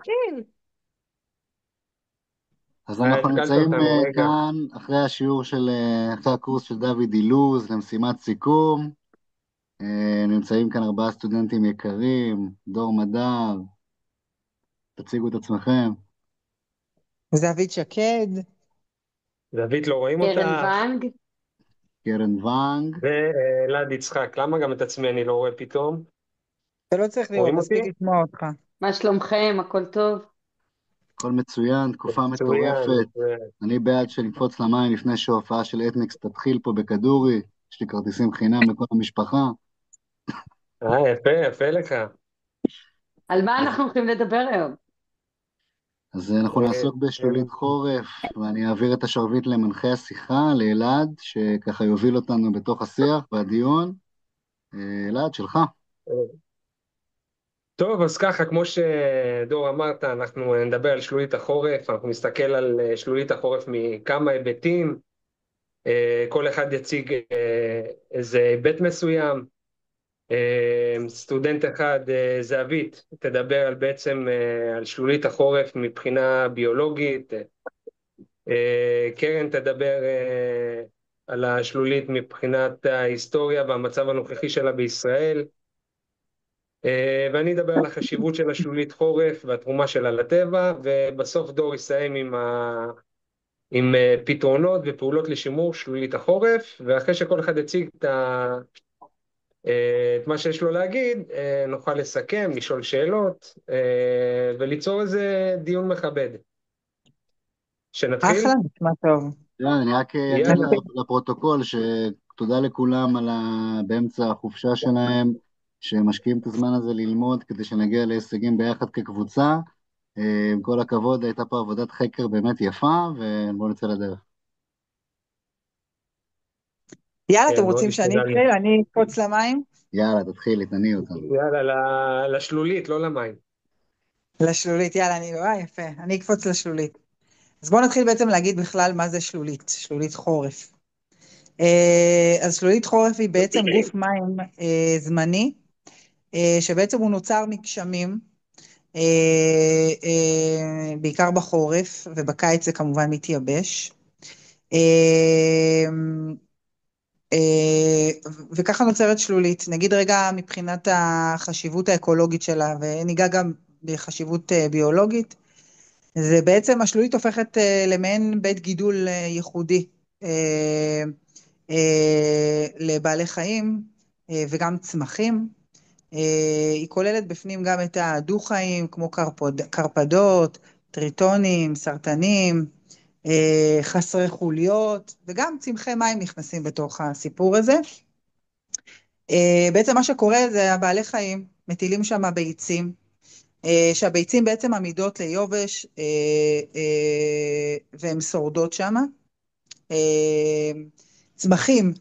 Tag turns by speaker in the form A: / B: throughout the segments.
A: כן.
B: אז אנחנו
A: השכלת
B: נמצאים
A: אותנו, רגע.
B: כאן אחרי השיעור של, אחרי הקורס של דוד אילוז למשימת סיכום. נמצאים כאן ארבעה סטודנטים יקרים, דור מדר, תציגו את עצמכם.
C: זהבית שקד.
A: דוד, לא רואים
D: קרן
A: אותך.
D: ואנג.
B: קרן ואנג.
A: ואלעד יצחק, למה גם את עצמי אני לא רואה פתאום?
C: אתה לא צריך לראות,
A: רואים אותי?
C: מספיק לשמוע אותך.
D: מה שלומכם? הכל טוב?
B: הכל מצוין, תקופה
A: מצוין,
B: מטורפת.
A: מצוין.
B: אני בעד שנקפוץ למים לפני שההופעה של אתניקס תתחיל פה בכדורי. יש לי כרטיסים חינם לכל המשפחה.
A: יפה, יפה לך.
D: על מה
B: אז,
D: אנחנו הולכים לדבר היום?
B: אז אנחנו
A: אה,
B: נעסוק בשלולית חורף, ואני אעביר את השרביט למנחה השיחה, לאלעד, שככה יוביל אותנו בתוך השיח והדיון. אלעד, שלך.
A: אה, טוב, אז ככה, כמו שדור אמרת, אנחנו נדבר על שלולית החורף, אנחנו נסתכל על שלולית החורף מכמה היבטים, כל אחד יציג איזה היבט מסוים. סטודנט אחד, זהבית, תדבר על בעצם על שלולית החורף מבחינה ביולוגית, קרן תדבר על השלולית מבחינת ההיסטוריה והמצב הנוכחי שלה בישראל, ואני אדבר על החשיבות של השלולית חורף והתרומה שלה לטבע, ובסוף דור יסיים עם פתרונות ופעולות לשימור שלולית החורף, ואחרי שכל אחד יציג את מה שיש לו להגיד, נוכל לסכם, לשאול שאלות, וליצור איזה דיון מכבד. שנתחיל?
C: אחלה, נשמע טוב.
B: אני רק אגיד
A: יאללה.
C: נתחיל.
B: לפרוטוקול שתודה לכולם באמצע החופשה שלהם, שמשקיעים את הזמן הזה ללמוד כדי שנגיע להישגים ביחד כקבוצה. עם כל הכבוד, הייתה פה עבודת חקר באמת יפה, ובואו נצא לדרך.
C: יאללה, אתם
A: כן, מאוד
C: רוצים שאני
A: השתדלנו.
C: אתחיל? אני אקפוץ למים?
B: יאללה, תתחילי, תניעי אותנו.
A: יאללה, לשלולית, לא למים.
C: לשלולית, יאללה, יפה, אני אקפוץ לשלולית. אז בואו נתחיל בעצם להגיד בכלל מה זה שלולית, שלולית חורף. אז שלולית חורף היא בעצם גוף מים זמני, שבעצם הוא נוצר מגשמים, בעיקר בחורף, ובקיץ זה כמובן מתייבש. אה, וככה נוצרת שלולית. נגיד רגע מבחינת החשיבות האקולוגית שלה, וניגע גם בחשיבות ביולוגית. זה בעצם, השלולית הופכת למעין בית גידול ייחודי לבעלי חיים וגם צמחים. היא כוללת בפנים גם את הדו-חיים, כמו קרפדות, טריטונים, סרטנים, חסרי חוליות, וגם צמחי מים נכנסים בתוך הסיפור הזה. בעצם מה שקורה זה הבעלי חיים מטילים שם ביצים, שהביצים בעצם עמידות ליובש, והן שורדות שם. צמחים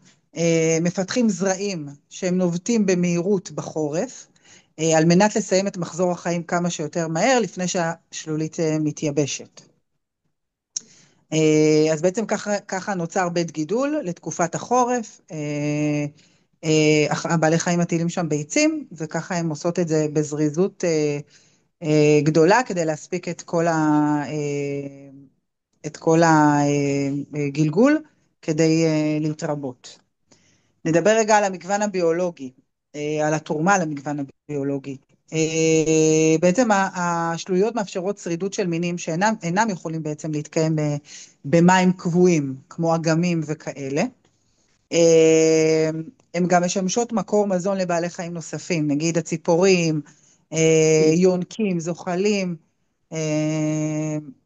C: מפתחים זרעים שהם נובטים במהירות בחורף, על מנת לסיים את מחזור החיים כמה שיותר מהר לפני שהשלולית מתייבשת. אז בעצם ככה נוצר בית גידול לתקופת החורף. הבעלי חיים מטילים שם ביצים, וככה הם עושות את זה בזריזות גדולה כדי להספיק את כל הגלגול כדי להתרבות. נדבר רגע על המגוון הביולוגי, על התרומה למגוון הביולוגי. בעצם השלוליות מאפשרות שרידות של מינים שאינם יכולים בעצם להתקיים במים קבועים, כמו אגמים וכאלה. הן גם משמשות מקור מזון לבעלי חיים נוספים, נגיד הציפורים, יונקים, זוחלים.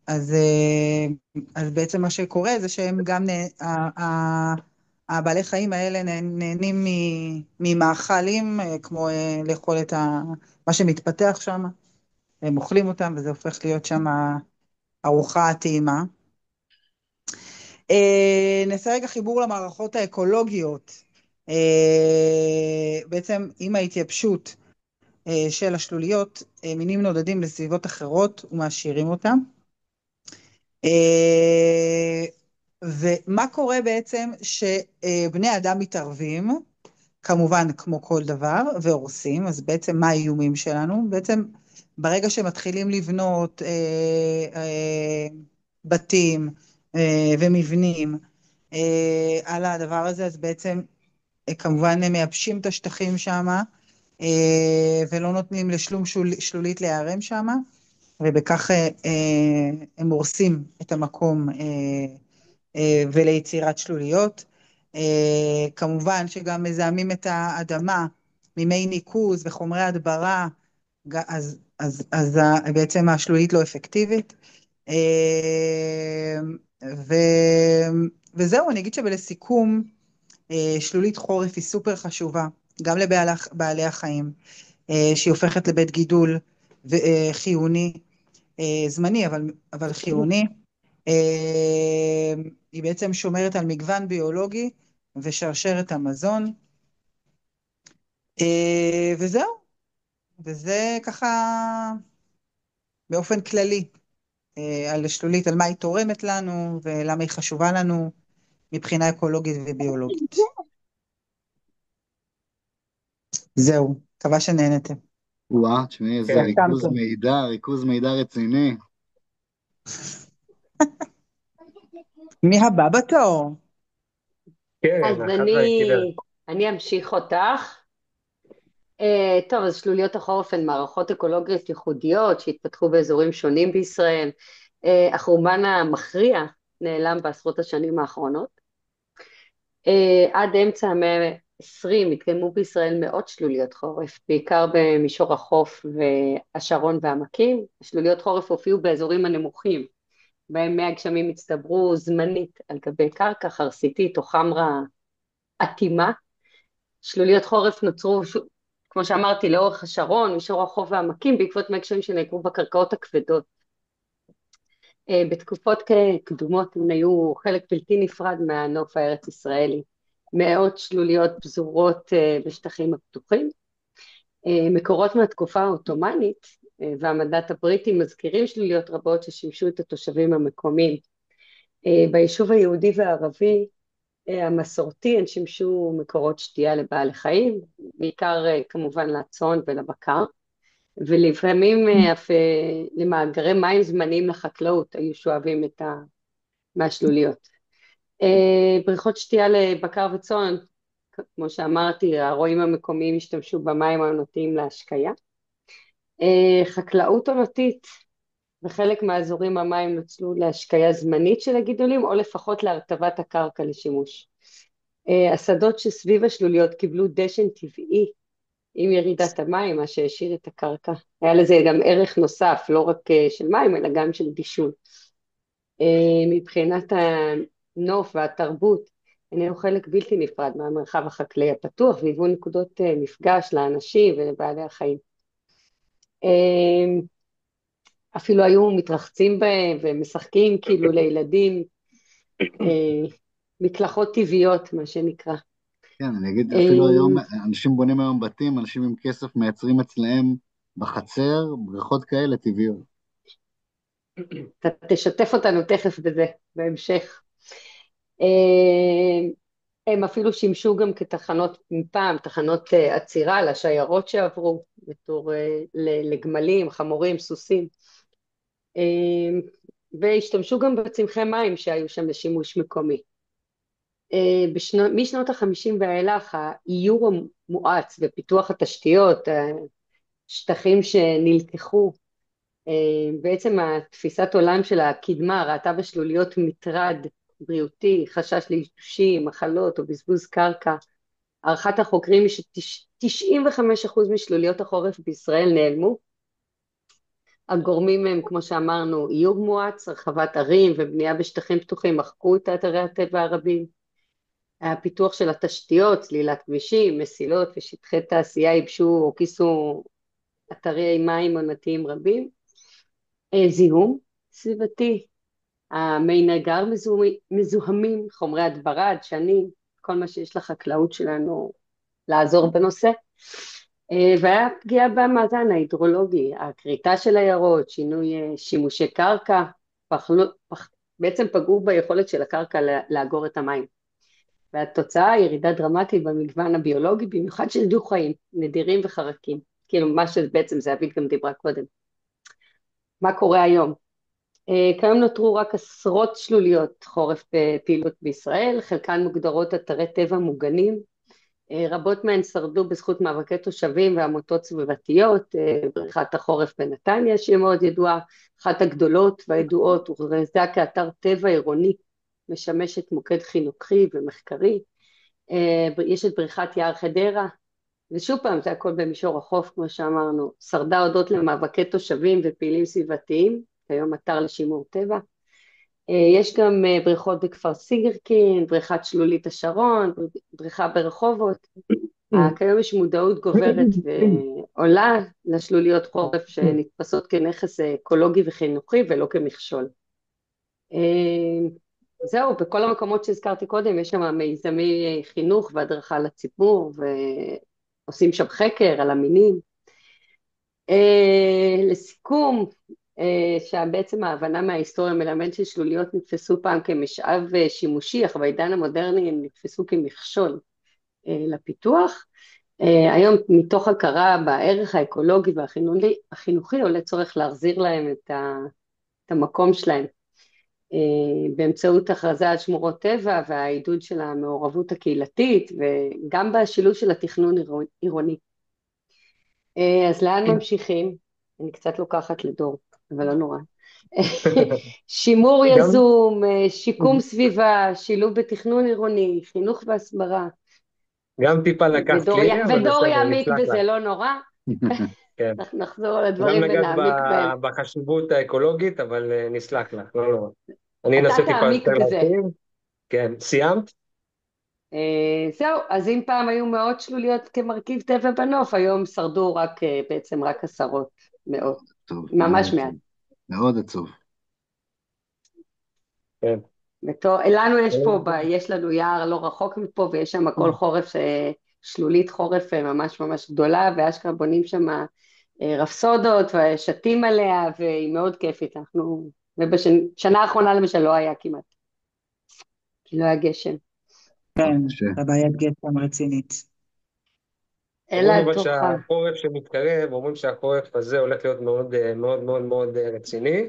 C: אז, אז בעצם מה שקורה זה שהם גם, הבעלי חיים האלה נהנים ממאכלים, כמו לאכול את מה שמתפתח שם, הם אוכלים אותם וזה הופך להיות שם ארוחה הטעימה. נעשה רגע חיבור למערכות האקולוגיות. בעצם עם ההתייבשות של השלוליות, מינים נודדים לסביבות אחרות ומעשירים אותם. ומה קורה בעצם שבני אדם מתערבים, כמובן כמו כל דבר, והורסים. אז בעצם מה האיומים שלנו? בעצם ברגע שמתחילים לבנות בתים ומבנים על הדבר הזה, אז בעצם כמובן הם מייבשים את השטחים שם, ולא נותנים לשלום שלולית להיערם שם, ובכך הם הורסים את המקום וליצירת שלוליות. כמובן שגם מזהמים את האדמה ממי ניקוז וחומרי הדברה, אז בעצם השלולית לא אפקטיבית. ו, וזהו, אני אגיד שבלסיכום, שלולית חורף היא סופר חשובה, גם לבעלי החיים, שהיא הופכת לבית גידול חיוני, זמני, אבל חיוני. היא בעצם שומרת על מגוון ביולוגי ושרשרת המזון. וזהו, וזה ככה באופן כללי על שלולית, על מה היא תורמת לנו ולמה היא חשובה לנו מבחינה אקולוגית וביולוגית. זהו, מקווה שנהנתם.
B: וואה, תשמעי, איזה
A: כן.
B: ריכוז מידע רציני.
C: מי הבא בתור?
A: כן,
D: אז
A: אחריי, קיבל.
D: אני אמשיך אותך. טוב, אז שלוליות החורף הן מערכות אקולוגיות ייחודיות שהתפתחו באזורים שונים בישראל. החורבן המכריע נעלם בעשרות השנים האחרונות. עד אמצע המאה ה-20 התקיימו בישראל מאות שלוליות חורף, בעיקר במישור החוף והשרון והעמקים. שלוליות חורף הופיעו באזורים הנמוכים, בהם מי הגשמים הצטברו זמנית על גבי קרקע חרסיתית או חמרה אטימה. שלוליות חורף נוצרו, כמו שאמרתי, לאורך השרון, מישור החוף והעמקים, בעקבות מי גשמים שנעקרו בקרקעות הכבדות. בתקופות קדומות הן היו חלק בלתי נפרד מהנוף הארץ ישראלי. מאות שלוליות פזורות בשטחים הפתוחים. מקורות מהתקופה העות'מאנית והמנדט הבריטי מזכירים שלוליות רבות ששימשו את התושבים המקומיים. ביישוב היהודי והערבי המסורתי הן שימשו מקורות שתייה לבעלי חיים, בעיקר כמובן לצאן ולבקר, ולפעמים אף למאגרי מים זמניים לחקלאות היו שואבים מהשלוליות. בריכות שתייה לבקר וצאן, כמו שאמרתי, הרועים המקומיים השתמשו במים העונתיים להשקיה. חקלאות עונתית, בחלק מהאזורים המים נוצלו להשקיה זמנית של הגידולים, או לפחות להרטבת הקרקע לשימוש. השדות שסביב השלוליות קיבלו דשן טבעי עם ירידת המים, מה שהשאיר את הקרקע. היה לזה גם ערך נוסף, לא רק של מים, אלא גם של דישון. מבחינת הנוף והתרבות, איננו חלק בלתי נפרד מהמרחב החקלאי הפתוח, והיוו נקודות מפגש לאנשים ולבעלי החיים. אפילו היו מתרחצים בהם ומשחקים כאילו לילדים, מקלחות טבעיות, מה שנקרא.
B: כן, אני אגיד, אפילו היום, אנשים בונים היום בתים, אנשים עם כסף מייצרים אצלהם בחצר, בריכות כאלה טבעיות.
D: אתה תשתף אותנו תכף בזה, בהמשך. הם אפילו שימשו גם כתחנות מפעם, תחנות עצירה לשיירות שעברו, בתור לגמלים, חמורים, סוסים. והשתמשו גם בצמחי מים שהיו שם לשימוש מקומי. משנות ה-50 ואילך, האיור המואץ ופיתוח התשתיות, שטחים שנלקחו, בעצם התפיסת עולם של הקדמה ראתה בשלוליות מטרד בריאותי, חשש ליתושים, מחלות או בזבוז קרקע. הערכת החוקרים היא ש-95% משלוליות החורף בישראל נעלמו. הגורמים הם, כמו שאמרנו, איור מואץ, הרחבת ערים ובנייה בשטחים פתוחים, מחקו את אתרי הטבע הרבים. הפיתוח של התשתיות, סלילת כבישים, מסילות ושטחי תעשייה ייבשו או כיסו אתרי מים עונתיים רבים. זיהום סביבתי, המי נגר מזוהמים, חומרי הדברה, דשנים, כל מה שיש לחקלאות שלנו לעזור בנושא. והיה פגיעה במאזן ההידרולוגי, הכריתה של היערות, שינוי שימושי קרקע, בעצם פגעו ביכולת של הקרקע לאגור את המים. והתוצאה היא ירידה דרמטית במגוון הביולוגי, במיוחד של דו-חיים, נדירים וחרקים, כאילו מה שבעצם זהבית גם דיברה קודם. מה קורה היום? כיום נותרו רק עשרות שלוליות חורף בפעילות בישראל, חלקן מוגדרות אתרי טבע מוגנים, רבות מהן שרדו בזכות מאבקי תושבים ועמותות סביבתיות, בריכת החורף בנתניה שהיא מאוד ידועה, אחת הגדולות והידועות, הוכרזה כאתר טבע עירוני, משמשת מוקד חינוכי ומחקרי, יש את בריכת יער חדרה, ושוב פעם זה הכל במישור החוף כמו שאמרנו, שרדה הודות למאבקי תושבים ופעילים סביבתיים, כיום אתר לשימור טבע, יש גם בריכות בכפר סיגרקין, בריכת שלולית השרון, בריכה ברחובות, כיום יש מודעות גוברת ועולה לשלוליות חורף שנתפסות כנכס אקולוגי וחינוכי ולא כמכשול. זהו, בכל המקומות שהזכרתי קודם יש שם מיזמי חינוך והדרכה לציבור ועושים שם חקר על המינים. לסיכום, שבעצם ההבנה מההיסטוריה מלמד ששלוליות נתפסו פעם כמשאב שימושי, אך בעידן המודרני הם נתפסו כמכשול לפיתוח. היום מתוך הכרה בערך האקולוגי והחינוכי עולה צורך להחזיר להם את המקום שלהם, באמצעות הכרזה על שמורות טבע והעידוד של המעורבות הקהילתית וגם בשילוב של התכנון עירוני. אז לאן ממשיכים? אני קצת לוקחת לדור, אבל לא נורא. שימור יזום, שיקום סביבה, שילוב בתכנון עירוני, חינוך והסברה.
A: גם טיפה לקחת לי, אבל
D: ודור
A: בסדר,
D: יעמיק
A: נסלח לך.
D: בזה, לא נורא.
A: כן.
D: נחזור על
A: גם
D: הדברים
A: נגעת
D: ונעמיק בהם.
A: בחשיבות האקולוגית, אבל נסלח לך, לא נורא. אני
D: אתה
A: אנסה טיפה
D: תעמיק
A: יותר
D: בזה.
A: להרחיב. כן, סיימת?
D: זהו, אז אם פעם היו מאות שלוליות כמרכיב טבע בנוף, היום שרדו בעצם רק עשרות, מאות,
B: טוב,
D: ממש מעט.
B: מאוד עצוב.
A: כן.
D: לנו יש לנו יער לא רחוק מפה, ויש שם כל חורף, שלולית חורף ממש ממש גדולה, ואשכרה בונים שם רפסודות ושתים עליה, והיא מאוד כיפית. ובשנה האחרונה למשל לא היה כמעט, כי לא היה גשם.
C: כן, זה בעיית גשם רצינית.
A: אומרים
D: אלעד,
A: אבל
D: תורך.
A: שהחורף שמתקרב, אומרים שהחורף הזה הולך להיות מאוד מאוד מאוד מאוד רציני.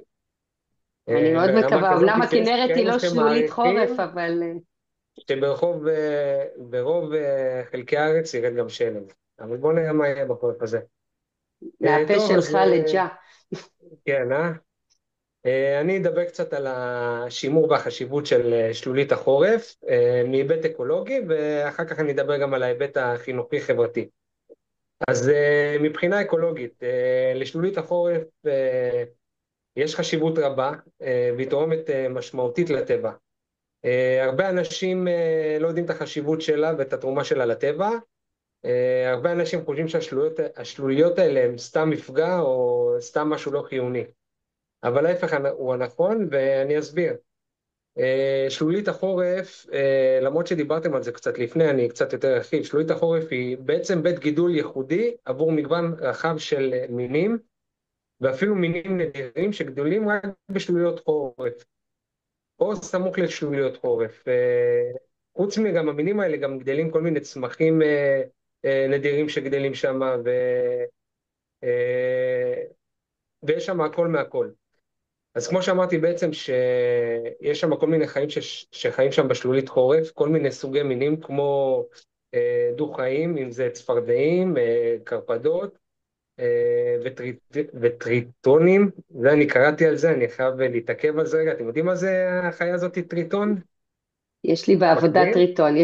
D: אני מאוד
A: ברמה
D: מקווה,
A: כזאת
D: אמנם
A: שיש
D: הכנרת היא
A: כאלה
D: לא שלולית
A: שמעריכים
D: חורף, אבל
A: ברוב חלקי הארץ ירד גם שלג. אבל בואו נראה מה יהיה בחורף הזה.
D: מהפה
A: טוב, אז
D: שלך לג'ה.
A: כן, אני אדבר קצת על השימור והחשיבות של שלולית החורף, מהיבט אקולוגי, ואחר כך אני אדבר גם על ההיבט החינוכי-חברתי. אז מבחינה אקולוגית, לשלולית החורף יש חשיבות רבה, והיא תורמת משמעותית לטבע. הרבה אנשים לא יודעים את החשיבות שלה ואת התרומה שלה לטבע. הרבה אנשים חושבים שהשלוליות האלה הם סתם מפגע או סתם משהו לא חיוני. אבל ההפך הוא הנכון, ואני אסביר. שלולית החורף, למרות שדיברתם על זה קצת לפני, אני קצת יותר ארחיב, שלולית החורף היא בעצם בית גידול ייחודי עבור מגוון רחב של מינים, ואפילו מינים נדירים שגדולים רק בשלוליות חורף, או סמוך לשלוליות חורף. חוץ מגם המינים האלה גם גדלים כל מיני צמחים נדירים שגדלים שם, ויש שם הכל מהכל. אז כמו שאמרתי בעצם שיש שם כל מיני חיים שחיים שם בשלולית חורף, כל מיני סוגי מינים כמו דו-חיים, אם זה צפרדעים, קרפדות וטריטונים, ואני קראתי על זה, אני חייב להתעכב על זה רגע, אתם יודעים מה זה החיה הזאת, טריטון?
D: יש לי בעבודה טריטון,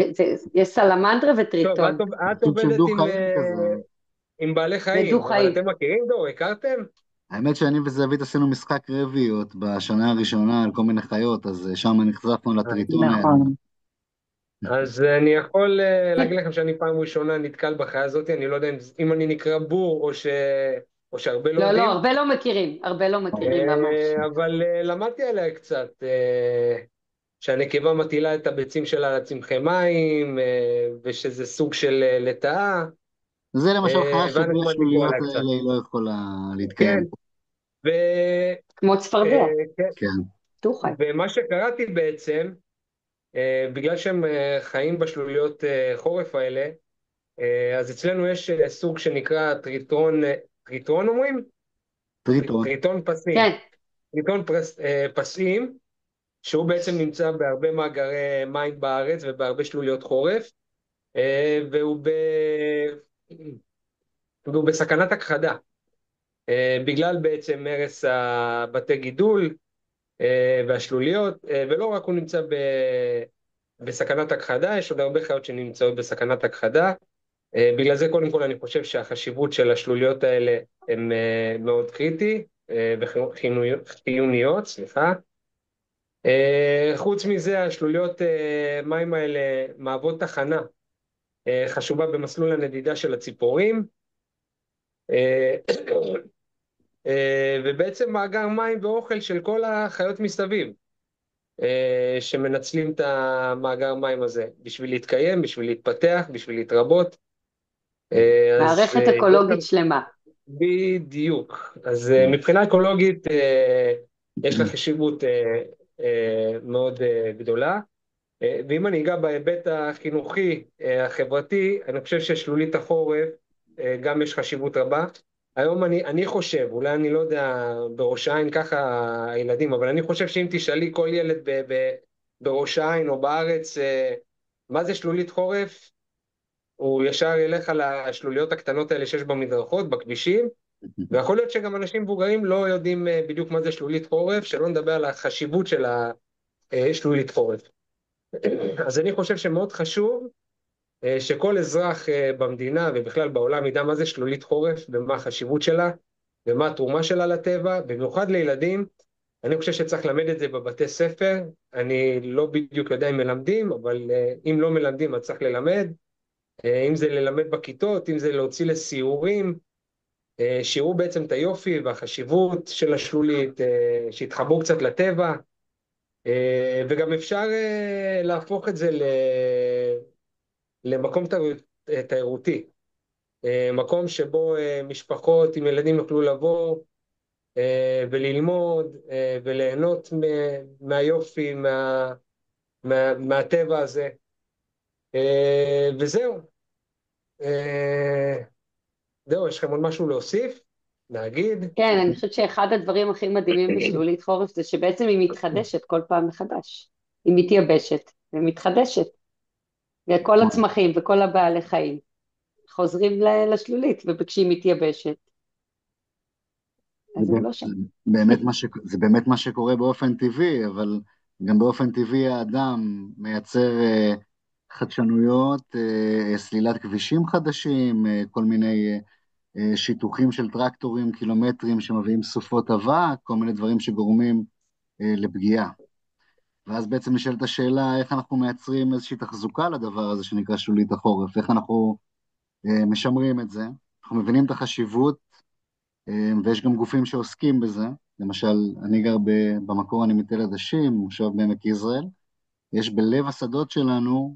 D: יש סלמנדרה וטריטון.
A: טוב, את
B: סוג של
A: עובדת
B: דו-חיים כזה.
A: עם בעלי חיים,
D: ודו
A: אבל
D: חיים.
A: אתם מכירים דור, הכרתם?
B: האמת שאני וזווית עשינו משחק רביעיות בשנה הראשונה על כל מיני חיות, אז שם נחשפנו לטריטון האלה.
C: נכון.
A: אז אני יכול להגיד לכם שאני פעם ראשונה נתקל בחיה הזאת, אני לא יודע אם אני נקרא בור או שהרבה לא
D: לא,
A: יודעים.
D: הרבה לא מכירים, הרבה לא מכירים ממש.
A: אבל למדתי עליה קצת, שהנקבה מטילה את הביצים שלה על צמחי מים, ושזה סוג של לטאה,
B: זה למשל חיה שבלי
A: ואנחנו מדליפו
B: השלוליות
A: עליה קצת.
B: האלה היא לא יכולה
A: כן,
B: להתקיים.
A: ו...
D: כמו צפרדע,
A: כן,
B: כן.
D: דו-חי.
A: ומה שקראתי בעצם, בגלל שהם חיים בשלוליות חורף האלה, אז אצלנו יש סוג שנקרא טריטון אומרים?
B: טריטון.
A: טריטון פסים.
D: כן,
A: טריטון פסים, שהוא בעצם נמצא בהרבה מאגרי מים בארץ ובהרבה שלוליות חורף, והוא בסכנת הכחדה, בגלל בעצם הרס הבתי גידול והשלוליות, ולא רק הוא נמצא בסכנת הכחדה, יש עוד הרבה חיות שנמצאות בסכנת הכחדה. בגלל זה קודם כל אני חושב שהחשיבות של השלוליות האלה הן מאוד וחיוניות, סליחה. חוץ מזה, השלוליות מים האלה מהוות תחנה חשובה במסלול הנדידה של הציפורים, אה, ובעצם מאגר מים ואוכל של כל החיות מסביב, שמנצלים את המאגר מים הזה בשביל להתקיים, בשביל להתפתח, בשביל להתרבות. אז
D: מערכת אקולוגית שלמה.
A: בדיוק. אז מבחינה אקולוגית יש לה חשיבות מאוד גדולה. ואם אני אגע בהיבט החינוכי, החברתי, אני חושב ששלולית החורף גם יש חשיבות רבה. היום אני חושב, אולי אני לא יודע, בראש העין ככה הילדים, אבל אני חושב שאם תשאלי כל ילד בראש העין או בארץ, מה זה שלולית חורף, הוא ישר ילך על השלוליות הקטנות האלה שיש במדרכות, בכבישים, ויכול להיות שגם אנשים מבוגרים לא יודעים בדיוק מה זה שלולית חורף, שלא נדבר על החשיבות של השלולית חורף. אז אני חושב שמאוד חשוב שכל אזרח במדינה ובכלל בעולם ידע מה זה שלולית חורף ומה החשיבות שלה ומה התרומה שלה לטבע, במיוחד לילדים. אני חושב שצריך ללמד את זה בבתי ספר, אני לא בדיוק יודע אם מלמדים, אבל אם לא מלמדים אז צריך ללמד, אם זה ללמד בכיתות, אם זה להוציא לסיורים, שיראו בעצם את היופי והחשיבות של השלולית, שיתחברו קצת לטבע, וגם אפשר להפוך את זה למקום תיירותי, מקום שבו משפחות עם ילדים יוכלו לבוא וללמוד וליהנות מהיופי, מהטבע הזה. וזהו. זהו, יש לכם עוד משהו להוסיף? להגיד?
D: כן, אני חושבת שאחד הדברים הכי מדהימים בשלולית חורף זה שבעצם היא מתחדשת כל פעם מחדש. היא מתייבשת ומתחדשת. וכל הצמחים וכל הבעלי חיים חוזרים לשלולית, וכשהיא מתייבשת, אז הם לא שם.
B: זה באמת מה שקורה באופן טבעי, אבל גם באופן טבעי האדם מייצר חדשנויות, סלילת כבישים חדשים, כל מיני שיתוחים של טרקטורים, קילומטרים שמביאים סופות אבק, כל מיני דברים שגורמים לפגיעה. ואז בעצם נשאלת השאלה איך אנחנו מייצרים איזושהי תחזוקה לדבר הזה שנקרא שלולית החורף, איך אנחנו משמרים את זה. אנחנו מבינים את החשיבות, ויש גם גופים שעוסקים בזה. למשל, אני גר במקור, אני מתל עדשים, מושב בעמק יזרעאל. יש בלב השדות שלנו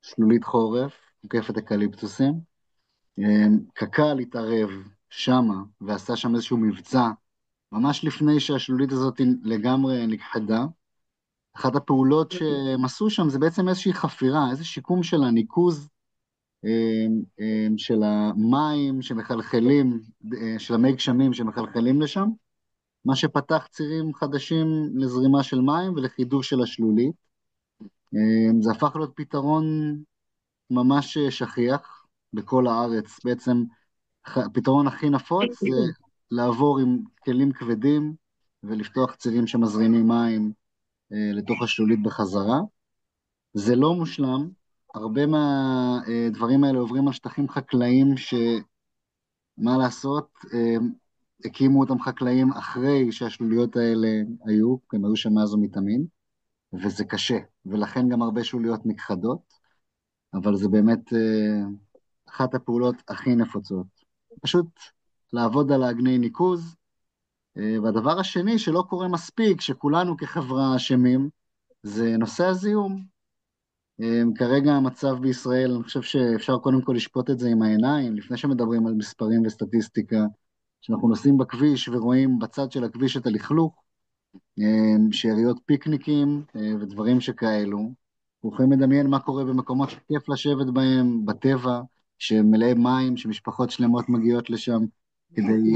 B: שלולית חורף, מוקפת אקליפטוסים. קק"ל התערב שמה ועשה שם איזשהו מבצע, ממש לפני שהשלולית הזאת לגמרי נכחדה. אחת הפעולות שהם עשו שם זה בעצם איזושהי חפירה, איזה שיקום של הניקוז של המים שמחלחלים, של המי גשמים שמחלחלים לשם, מה שפתח צירים חדשים לזרימה של מים ולחידוש של השלולית. זה הפך להיות פתרון ממש שכיח בכל הארץ. בעצם הפתרון הכי נפוץ זה לעבור עם כלים כבדים ולפתוח צירים שמזרימים מים לתוך השלולית בחזרה. זה לא מושלם, הרבה מהדברים האלה עוברים על שטחים חקלאיים שמה לעשות, הקימו אותם חקלאים אחרי שהשלוליות האלה היו, הם היו שם מאז ומתמיד, וזה קשה, ולכן גם הרבה שלוליות נכחדות, אבל זה באמת אחת הפעולות הכי נפוצות. פשוט לעבוד על האגני ניקוז, והדבר השני שלא קורה מספיק, שכולנו כחברה אשמים, זה נושא הזיהום. כרגע המצב בישראל, אני חושב שאפשר קודם כל לשפוט את זה עם העיניים, לפני שמדברים על מספרים וסטטיסטיקה, שאנחנו נוסעים בכביש ורואים בצד של הכביש את הלכלוך, שאריות פיקניקים ודברים שכאלו. אנחנו יכולים לדמיין מה קורה במקומות שכיף לשבת בהם, בטבע, שמלאי מים, שמשפחות שלמות מגיעות לשם כדי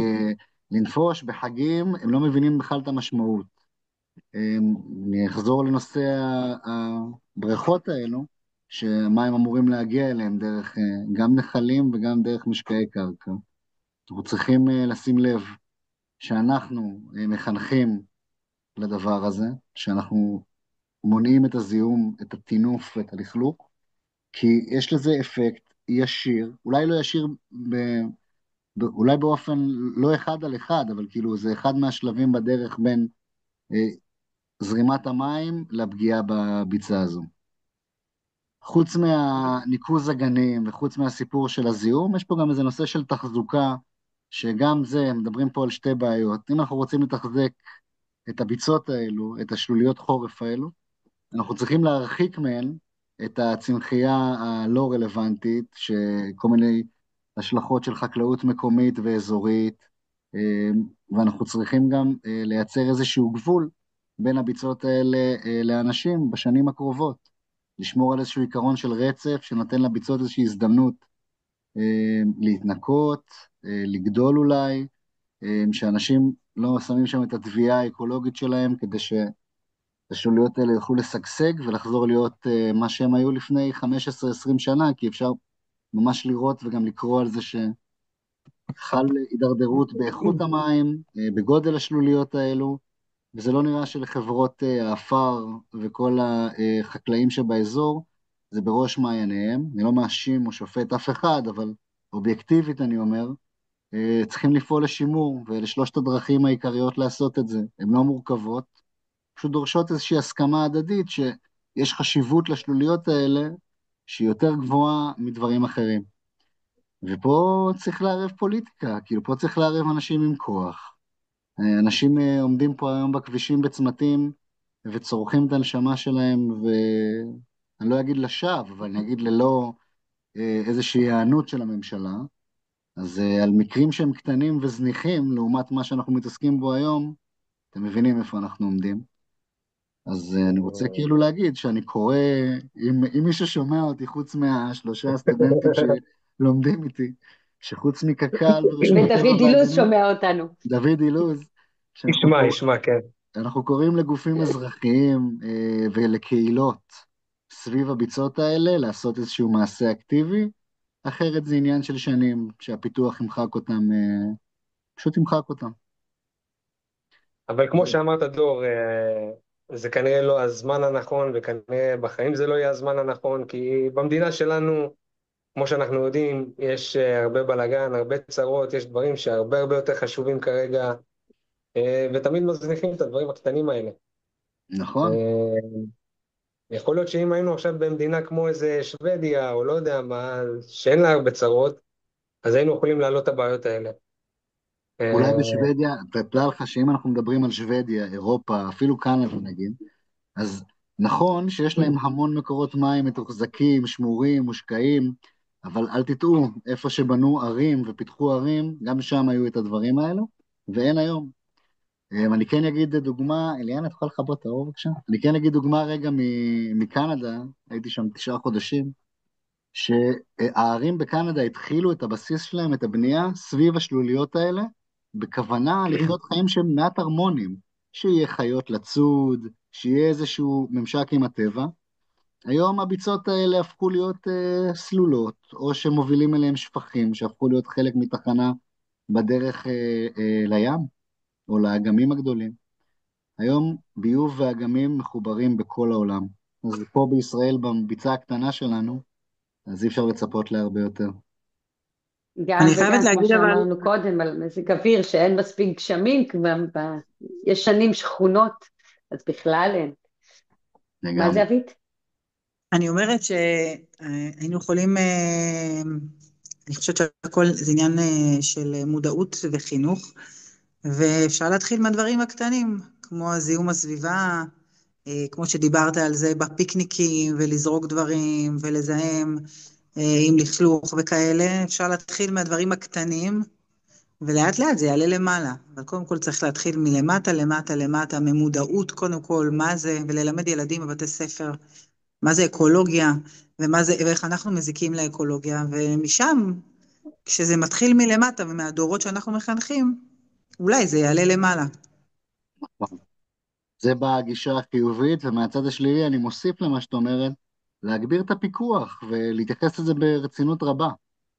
B: לנפוש בחגים, הם לא מבינים בכלל את המשמעות. אני אחזור לנושא הבריכות האלו, שהמים אמורים להגיע אליהם דרך גם נחלים וגם דרך משקעי קרקע. אנחנו צריכים לשים לב שאנחנו מחנכים לדבר הזה, שאנחנו מונעים את הזיהום, את הטינוף ואת הלכלוך, כי יש לזה אפקט ישיר, אולי לא ישיר, אולי באופן לא אחד על אחד, אבל כאילו זה אחד מהשלבים בדרך בין זרימת המים לפגיעה בביצה הזו. חוץ מהניקוז הגנים וחוץ מהסיפור של הזיהום, יש פה גם איזה נושא של תחזוקה, שגם זה, מדברים פה על שתי בעיות. אם אנחנו רוצים לתחזק את הביצות האלו, את השלוליות חורף האלו, אנחנו צריכים להרחיק מהן את הצמחייה הלא רלוונטית, שכל מיני השלכות של חקלאות מקומית ואזורית, ואנחנו צריכים גם לייצר איזשהו גבול בין הביצות האלה לאנשים בשנים הקרובות, לשמור על איזשהו עיקרון של רצף, שנותן לביצות איזושהי הזדמנות להתנקות, לגדול אולי, שאנשים לא שמים שם את התביעה האקולוגית שלהם, כדי שהשוליות האלה יוכלו לשגשג ולחזור להיות מה שהם היו לפני 15-20 שנה, כי אפשר ממש לראות וגם לקרוא על זה שחל הידרדרות באיכות המים, בגודל השלוליות האלו, וזה לא נראה שלחברות האפר וכל החקלאים שבאזור, זה בראש מעייניהם. אני לא מאשים או שופט אף אחד, אבל אובייקטיבית אני אומר, צריכים לפעול לשימור, ולשלושת הדרכים העיקריות לעשות את זה. הן לא מורכבות, פשוט דורשות איזושהי הסכמה הדדית, שיש חשיבות לשלוליות האלה, שהיא יותר גבוהה מדברים אחרים. ופה צריך לערב פוליטיקה, כאילו פה צריך לערב אנשים עם כוח. אנשים עומדים פה היום בכבישים בצמתים, וצורכים את הנשמה שלהם, ואני לא אגיד לשווא, אבל אני אגיד ללא איזושהי הענות של הממשלה. אז על מקרים שהם קטנים וזניחים, לעומת מה שאנחנו מתעסקים בו היום, אתם מבינים איפה אנחנו עומדים. אז אני רוצה כאילו להגיד שאני קורא, אם מישהו שומע אותי חוץ מהשלושה הסטודנטים שלומדים איתי, שחוץ מקק"ל ורשות הטבע
D: ודוד אילוז
B: והגנים,
D: שומע אותנו.
B: דוד אילוז,
A: ישמע, כן.
B: אנחנו קוראים לגופים אזרחיים ולקהילות סביב הביצות האלה, לעשות איזשהו מעשה אקטיבי, אחרת זה עניין של שנים שהפיתוח ימחק אותם, פשוט ימחק אותם.
A: אבל כמו שאמרת, דור, זה כנראה לא הזמן הנכון, וכנראה בחיים זה לא יהיה הזמן הנכון, כי במדינה שלנו, כמו שאנחנו יודעים, יש הרבה בלגן, הרבה צרות, יש דברים שהרבה הרבה יותר חשובים כרגע, ותמיד מזניחים את הדברים הקטנים האלה.
B: נכון.
A: יכול להיות שאם היינו עכשיו במדינה כמו איזה שוודיה, או לא יודע מה, שאין לה הרבה צרות, אז היינו יכולים להעלות את הבעיות האלה.
B: אולי בשוודיה, תדע לך שאם אנחנו מדברים על שוודיה, אירופה, אפילו קנדה נגיד, אז נכון שיש להם המון מקורות מים מתוחזקים, שמורים, מושקעים, אבל אל תטעו, איפה שבנו ערים ופיתחו ערים, גם שם היו את הדברים האלו, ואין היום. אני כן אגיד דוגמה, אליאנה, תוכל לכבות את האור בבקשה? אני כן אגיד דוגמה רגע מקנדה, הייתי שם 9 חודשים, שהערים בקנדה התחילו את הבסיס שלהם, את הבנייה, סביב השלוליות האלה, בכוונה לחיות חיים שהם מעט הרמוניים, שיהיה חיות לצוד, שיהיה איזשהו ממשק עם הטבע. היום הביצות האלה הפכו להיות סלולות, או שמובילים אליהם שפכים, שהפכו להיות חלק מתחנה בדרך לים, או לאגמים הגדולים. היום ביוב ואגמים מחוברים בכל העולם. אז פה בישראל, בביצה הקטנה שלנו, אז אי אפשר לצפות להרבה יותר.
D: גם
C: אני
D: וגם,
C: חייבת
D: כמו
C: להגיד אבל,
D: שאמרנו קודם, על מזג אוויר, שאין מספיק גשמים, יש שנים שכונות, אז בכלל אין. מה זה
B: לגמרי.
D: אבית?
C: אני אומרת שהיינו יכולים, אני חושבת שהכל זה עניין של מודעות וחינוך, ואפשר להתחיל מהדברים הקטנים, כמו זיהום הסביבה, כמו שדיברת על זה בפיקניקים, ולזרוק דברים, ולזהם עם לכלוך וכאלה, אפשר להתחיל מהדברים הקטנים, ולאט לאט זה יעלה למעלה, אבל קודם כל צריך להתחיל מלמטה, למטה, למטה, ממודעות קודם כל, מה זה, וללמד ילדים בבתי ספר, מה זה אקולוגיה, ואיך אנחנו מזיקים לאקולוגיה, ומשם, כשזה מתחיל מלמטה ומהדורות שאנחנו מחנכים, אולי זה יעלה למעלה.
B: זה בגישה החיובית, ומהצד השלילי אני מוסיף למה שאת אומרת, להגביר את הפיקוח ולהתייחס לזה ברצינות רבה.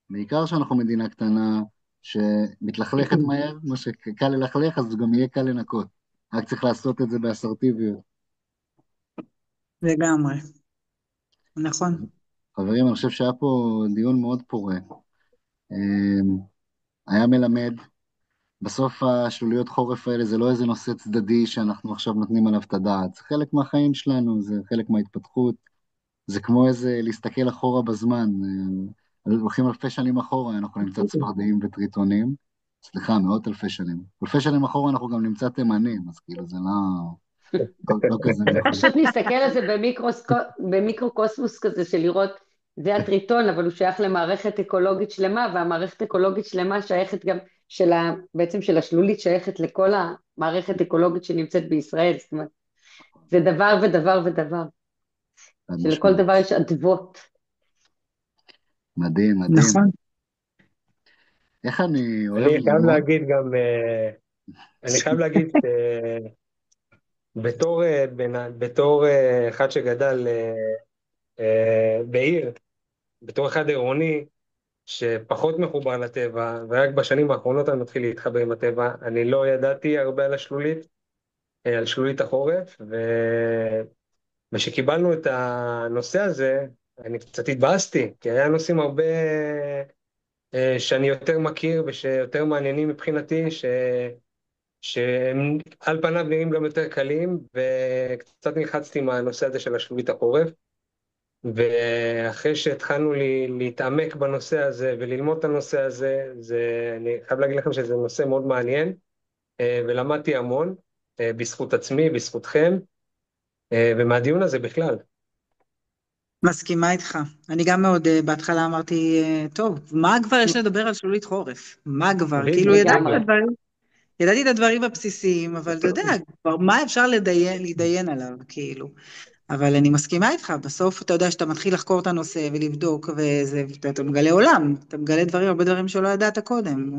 B: בעיקר שאנחנו מדינה קטנה שמתלכלכת מהר, כמו שקל ללכלך, אז גם יהיה קל לנקות. רק צריך לעשות את זה באסרטיביות.
C: לגמרי. נכון.
B: חברים, אני חושב שהיה פה דיון מאוד פורה. היה מלמד. בסוף השלוליות חורף האלה זה לא איזה נושא צדדי שאנחנו עכשיו נותנים עליו את הדעת. זה חלק מהחיים שלנו, זה חלק מההתפתחות. זה כמו איזה להסתכל אחורה בזמן. הולכים אלפי שנים אחורה, אנחנו נמצא צפרדעים וטריטונים. סליחה, מאות אלפי שנים. אלפי שנים אחורה אנחנו גם נמצא תימנים, אז כאילו זה לא כזה נכון.
D: פשוט נסתכל על זה במיקרוקוסמוס כזה של לראות, זה הטריטון, אבל הוא שייך למערכת אקולוגית שלמה, והמערכת אקולוגית שלמה שייכת גם, בעצם של השלולית שייכת לכל המערכת אקולוגית שנמצאת בישראל, זאת אומרת, זה דבר ודבר ודבר, שלכל דבר יש אדוות.
B: מדהים, מדהים.
C: נכון.
B: איך אני אוהב
A: אני חייב
B: ללמוד?
A: להגיד גם, אני חייב להגיד, בתור אחד שגדל בעיר, בתור אחד עירוני, שפחות מחובר לטבע, ורק בשנים האחרונות אני מתחיל להתחבר עם הטבע, אני לא ידעתי הרבה על השלולית, על שלולית החורף, וכשקיבלנו את הנושא הזה, אני קצת התבאסתי, כי היה נושאים הרבה שאני יותר מכיר ושיותר מעניינים מבחינתי, שהם על פניו נראים גם יותר קלים, וקצת נלחצתי מהנושא הזה של השלולית החורף, ואחרי שהתחלנו להתעמק בנושא הזה וללמוד את הנושא הזה, אני חייב להגיד לכם שזה נושא מאוד מעניין, ולמדתי המון, בזכות עצמי, בזכותכם, ומהדיון הזה בכלל.
C: מסכימה איתך. אני גם מאוד, בהתחלה אמרתי, טוב, מה כבר יש לדבר על שלולית חורף? מה כבר? כאילו ידעתי את הדברים הבסיסיים, אבל אתה יודע, כבר מה אפשר להתדיין עליו, כאילו. אבל אני מסכימה איתך, בסוף אתה יודע שאתה מתחיל לחקור את הנושא ולבדוק, ואתה מגלה עולם, אתה מגלה הרבה דברים שלא ידעת קודם.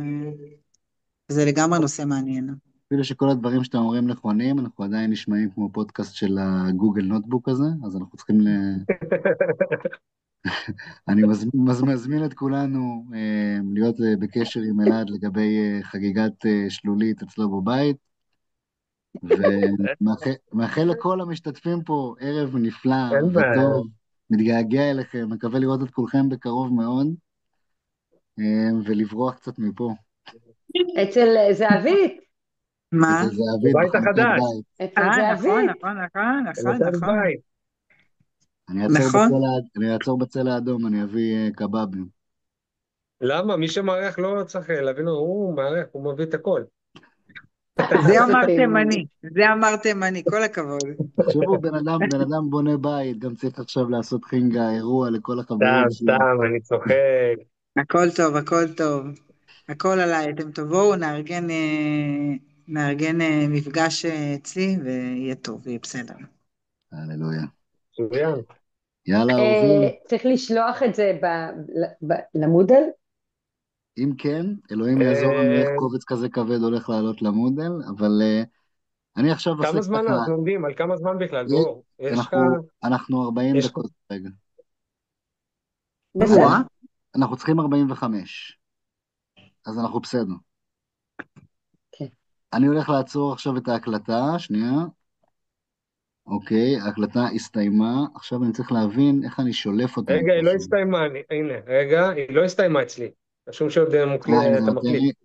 C: וזה לגמרי נושא מעניין.
B: אפילו שכל הדברים שאתם אומרים נכונים, אנחנו עדיין נשמעים כמו פודקאסט של הגוגל נוטבוק הזה, אז אנחנו צריכים אני מזמין את כולנו להיות בקשר עם אלעד לגבי חגיגת שלולית אצלו בבית, ומאחל לכל המשתתפים פה ערב נפלא וטוב, מתגעגע אליכם, מקווה לראות את כולכם בקרוב מאוד, ולברוח קצת מפה.
D: אצל זהבית.
C: מה?
B: אצל זהבית
A: בבית החדש.
D: אצל זהבית.
C: נכון.
B: אני אעצור בצל האדום, אני אביא קבבים.
A: למה? מי שמארח לא צריך להבין, הוא מארח, הוא מביא את הכל.
C: זה אמר תימני, כל הכבוד.
B: תחשבו, בן אדם בונה בית, גם צריך עכשיו לעשות חינגה, אירוע לכל החברים שלו.
A: סתם, אני צוחק.
C: הכל טוב. הכל עליי, אתם תבואו, נארגן מפגש אצלי, ויהיה טוב, יהיה בסדר.
B: הללויה.
A: מצוין.
B: יאללה, אהובים.
D: צריך לשלוח את זה למודל?
B: אם כן, אלוהים יעזור לנו איך קובץ כזה כבד הולך לעלות למודל, אבל אני עכשיו עושה
A: כמה זמן אנחנו עומדים? על כמה זמן בכלל, דרור?
B: אנחנו 40 דקות רגע.
D: בסדר.
B: אנחנו צריכים 45, אז אנחנו בסדר. אני הולך לעצור עכשיו את ההקלטה, שנייה. אוקיי, ההקלטה הסתיימה, עכשיו אני צריך להבין איך אני שולף אותה.
A: רגע, היא לא הסתיימה, הנה, רגע, היא לא הסתיימה אצלי. רשום שעוד אתה מקליט.